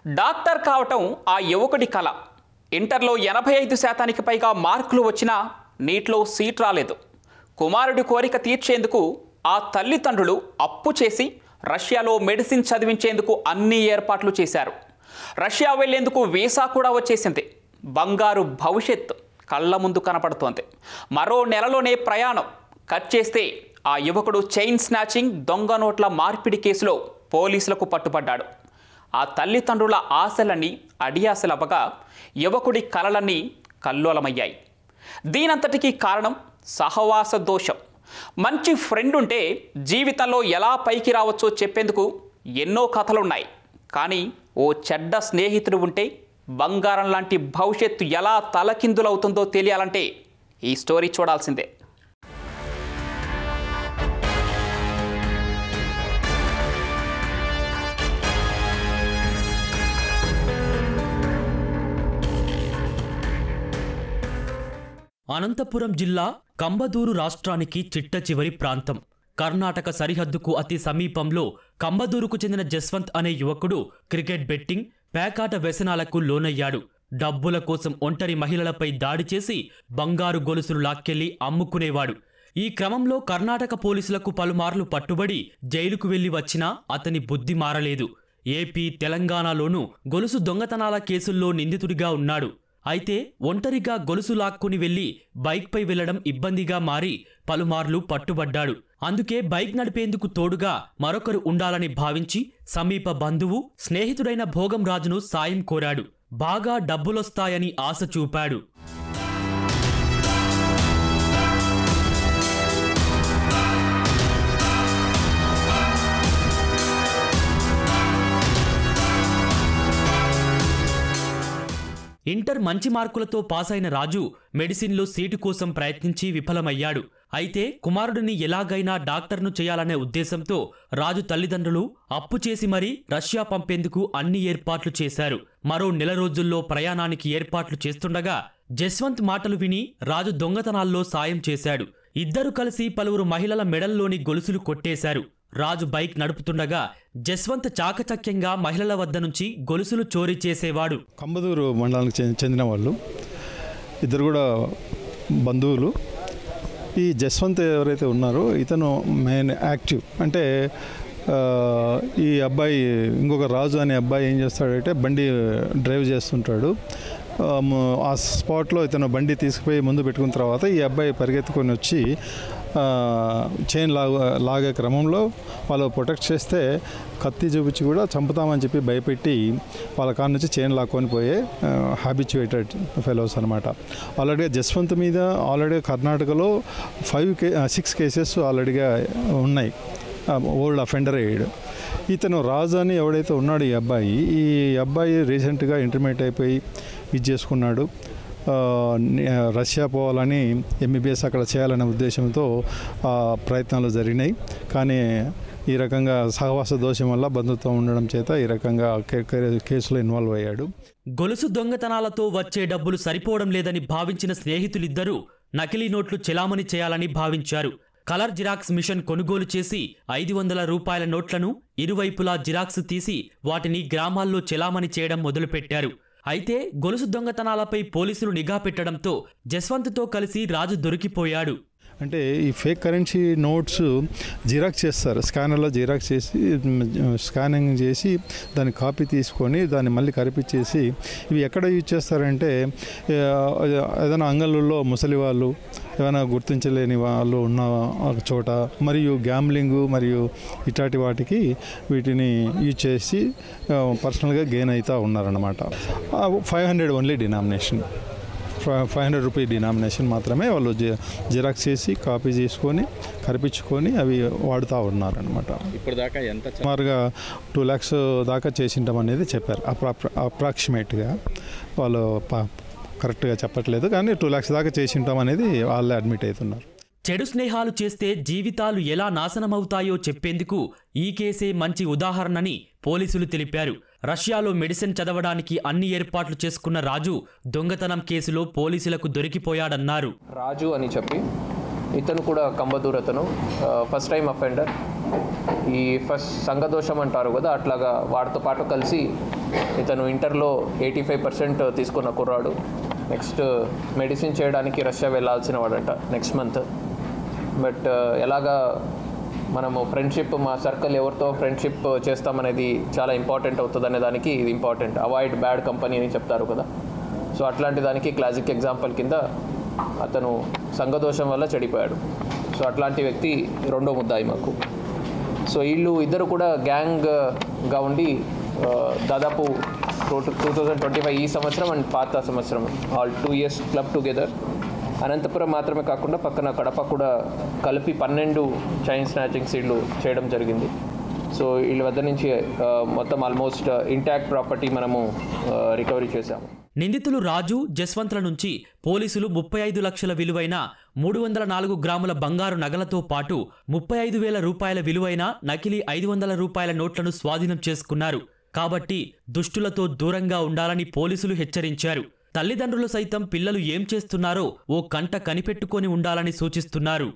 Doctor కావటం ఆ యువకుడి కల. ఇంటర్లో 85% పైగా మార్కులు వచ్చినా నీట్లో సీట్ రాలేదు. కుమారుడి కోరిక తీర్చేందుకు ఆ తల్లిదండ్రులు అప్పు చేసి రష్యాలో మెడిసిన్ చదివించేందుకు అన్ని ఏర్పాట్లు చేశారు. రష్యా వెళ్లేందుకు వీసా కూడా వచ్చేసింది. బంగారు భవిష్యత్తు కళ్ళ ముందు కనపడుతోంది. మరో నెలలోనే ప్రయాణం. కట్ చేస్తే ఆ యువకుడు చైన్ స్నాచింగ్, దొంగ నోట్ల మార్పిడి కేసులో పోలీసులకు పట్టుబడ్డాడు. ఆ తల్లిదండ్రుల ఆశలన్నీ అడియాసలవ్వగా యువకుడి కలలన్నీ కల్లోలమయ్యాయి. దీనంతటికీ కారణం సహవాస దోషం. మంచి ఫ్రెండ్ ఉంటే జీవితంలో ఎలా పైకి రావచ్చో చెప్పేందుకు ఎన్నో కథలున్నాయి. కానీ ఓ చెడ్డ స్నేహితుడు ఉంటే బంగారం లాంటి భవిష్యత్తు ఎలా తలకిందులవుతుందో తెలియాలంటే ఈ స్టోరీ చూడాల్సిందే. అనంతపురం జిల్లా కంబదూరు రాష్ట్రానికి చిట్ట చివరి ప్రాంతం. కర్ణాటక సరిహద్దుకు అతి సమీపంలో కంబదూరుకు చెందిన జస్వంత్ అనే యువకుడు క్రికెట్ బెట్టింగ్, పేకాట వ్యసనాలకు లోనయ్యాడు. డబ్బుల కోసం ఒంటరి మహిళలపై దాడి చేసి బంగారు గొలుసులు లాక్కెళ్లి అమ్ముకునేవాడు. ఈ క్రమంలో కర్ణాటక పోలీసులకు పలుమార్లు పట్టుబడి జైలుకు వెళ్లి వచ్చినా అతని బుద్ధి మారలేదు. ఏపీ, తెలంగాణలోనూ గొలుసు దొంగతనాల కేసుల్లో నిందితుడిగా ఉన్నాడు. అయితే ఒంటరిగా గొలుసు లాక్కుని వెళ్లి బైక్పై వెళ్లడం ఇబ్బందిగా మారి పలుమార్లు పట్టుబడ్డాడు. అందుకే బైక్ నడిపేందుకు తోడుగా మరొకరు ఉండాలని భావించి సమీప బంధువు, స్నేహితుడైన భోగం రాజును సాయం కోరాడు. బాగా డబ్బులొస్తాయని ఆశ చూపాడు. ఇంటర్ మంచి మార్కులతో పాసైన రాజు మెడిసిన్లో సీటు కోసం ప్రయత్నించి విఫలమయ్యాడు. అయితే కుమారుడిని ఎలాగైనా డాక్టర్ను చేయాలనే ఉద్దేశంతో రాజు తల్లిదండ్రులు అప్పు చేసి మరీ రష్యా పంపేందుకు అన్ని ఏర్పాట్లు చేశారు. మరో నెల రోజుల్లో ప్రయాణానికి ఏర్పాట్లు చేస్తుండగా జస్వంత్ మాటలు విని రాజు దొంగతనాల్లో సాయం చేశాడు. ఇద్దరు కలిసి పలువురు మహిళల మెడల్లోని గొలుసులు కొట్టేశారు. రాజు బైక్ నడుపుతుండగా జస్వంత్ చాకచక్యంగా మహిళల వద్ద నుంచి గొలుసులు చోరీ చేసేవాడు. కంబదూరు మండలానికి చెందిన వాళ్ళు ఇద్దరు కూడా బంధువులు. ఈ జస్వంత్ ఎవరైతే ఉన్నారో ఇతను మెయిన్ యాక్టివ్. అంటే ఈ అబ్బాయి, ఇంకొక రాజు అనే అబ్బాయి ఏం చేస్తాడంటే బండి డ్రైవ్ చేస్తుంటాడు. ఆ స్పాట్లో ఇతను బండి తీసుకుపోయి ముందు పెట్టుకున్న తర్వాత ఈ అబ్బాయి పరిగెత్తుకొని వచ్చి చైన్ లాగే క్రమంలో వాళ్ళు ప్రొటెక్ట్ చేస్తే కత్తి చూపించి కూడా చంపుతామని చెప్పి భయపెట్టి వాళ్ళ కాడ నుంచి చైన్ లాక్కొని పోయే హ్యాబిచ్యుయేటెడ్ ఫెలోస్ అనమాట. ఆల్రెడీగా జస్వంత్ మీద ఆల్రెడీ కర్ణాటకలో 6 కేసెస్ ఆల్రెడీగా ఉన్నాయి. ఓల్డ్ అఫెండర్ అయ్యాడు. ఇతను రాజు అని ఎవడైతే ఉన్నాడు ఈ అబ్బాయి రీసెంట్గా ఇంటర్మీడియట్ అయిపోయి ఇది చేసుకున్నాడు. రష్యా పోవాలని ఎంబీబీఎస్ అక్కడ చేయాలనే ఉద్దేశంతో ప్రయత్నాలు జరిగినాయి. కానీ ఈ రకంగా సహవాస దోషం వల్ల బంధుత్వం ఉండడం చేత ఈ రకంగా కేసులో ఇన్వాల్వ్ అయ్యాడు. గొలుసు దొంగతనాలతో వచ్చే డబ్బులు సరిపోవడం లేదని భావించిన స్నేహితులిద్దరూ నకిలీ నోట్లు చెలామణి చేయాలని భావించారు. కలర్ జిరాక్స్ మిషన్ కొనుగోలు చేసి 500 రూపాయల నోట్లను ఇరువైపులా జిరాక్స్ తీసి వాటిని గ్రామాల్లో చెలామణి చేయడం మొదలుపెట్టారు. అయితే గొలుసు దొంగతనాలపై పోలీసులు నిఘా పెట్టడంతో జస్వంత్తో కలిసి రాజు దొరికిపోయాడు. అంటే ఈ ఫేక్ కరెన్సీ నోట్స్ జిరాక్స్ చేస్తారు. స్కానర్లో జిరాక్స్ చేసి స్కానింగ్ చేసి దాని కాపీ తీసుకొని దాన్ని మళ్ళీ కరిపించేసి ఇవి ఎక్కడ యూజ్ చేస్తారంటే ఏదైనా అంగళ్ళల్లో ముసలి వాళ్ళు, ఏమైనా గుర్తించలేని వాళ్ళు ఉన్న చోట, మరియు గ్యాంబ్లింగ్ మరియు ఇట్లాంటి వాటికి వీటిని యూజ్ చేసి పర్సనల్గా గెయిన్ అవుతూ ఉన్నారన్నమాట. 500 ఓన్లీ డినామినేషన్, 500 రూపీ డినామినేషన్ మాత్రమే వాళ్ళు జిరాక్స్ చేసి కాపీ చేసుకొని కరిపించుకొని అవి వాడుతూ ఉన్నారనమాట. ఇప్పుడు దాకా ఎంత సుమారుగా 2 lakhs దాకా చేసింటాం అనేది చెప్పారు. అప్రాక్సిమేట్గా వాళ్ళు కరెక్ట్గా చెప్పట్లేదు, కానీ 2 lakhs దాకా చేసింటాం అనేది వాళ్ళే అడ్మిట్ అవుతున్నారు. చెడు స్నేహాలు చేస్తే జీవితాలు ఎలా నాశనమవుతాయో చెప్పేందుకు ఈ కేసే మంచి ఉదాహరణని పోలీసులు తెలిపారు. రష్యాలో మెడిసిన్ చదవడానికి అన్ని ఏర్పాట్లు చేసుకున్న రాజు దొంగతనం కేసులో పోలీసులకు దొరికిపోయాడన్నారు. రాజు అని చెప్పి ఇతను కూడా కంబదూరు అతను ఫస్ట్ టైం అఫెండర్. ఈ ఫస్ట్ సంఘదోషం అంటారు కదా, అట్లాగా వాడితో పాటు కలిసి ఇతను ఇంటర్లో 85% తీసుకున్న కుర్రాడు. నెక్స్ట్ మెడిసిన్ చేయడానికి రష్యా వెళ్ళాల్సిన వాడట నెక్స్ట్ మంత్. బట్ ఎలాగా మనము ఫ్రెండ్షిప్, మా సర్కిల్ ఎవరితో ఫ్రెండ్షిప్ చేస్తామనేది చాలా ఇంపార్టెంట్ అవుతుంది అనే దానికి ఇది ఇంపార్టెంట్. అవాయిడ్ బ్యాడ్ కంపెనీ అని చెప్తారు కదా. సో అట్లాంటి దానికి క్లాసిక్ ఎగ్జాంపుల్ కింద అతను సంఘదోషం వల్ల చెడిపోయాడు. సో అట్లాంటి వ్యక్తి రెండో ముద్దాయి మాకు. సో వీళ్ళు ఇద్దరు కూడా గ్యాంగ్గా ఉండి దాదాపు 2025 ఈ సంవత్సరం అండ్ పాత సంవత్సరం all 2 years club together Anantapuram మాత్రమే కాకుండా పక్కన కడప కూడా కలిపి 12 చైన్ స్నాచింగ్స్ వీళ్ళు చేయడం జరిగింది. సో వీళ్ళ వద్ద నుంచి మొత్తం ఆల్మోస్ట్ ఇంటాక్ట్ ప్రాపర్టీ మనము రికవరీ చేశాము. నిందితులు రాజు, జస్వంత్ల నుంచి పోలీసులు 35 లక్షల విలువైన 304 గ్రాముల బంగారు నగలతో పాటు 35,000 రూపాయల విలువైన నకిలీ 500 రూపాయల నోట్లను స్వాధీనం చేసుకున్నారు. కాబట్టి దుష్టులతో దూరంగా ఉండాలని పోలీసులు హెచ్చరించారు. తల్లిదండ్రులు సైతం పిల్లలు ఏం చేస్తున్నారో ఓ కంట కనిపెట్టుకొని ఉండాలని సూచిస్తున్నారు.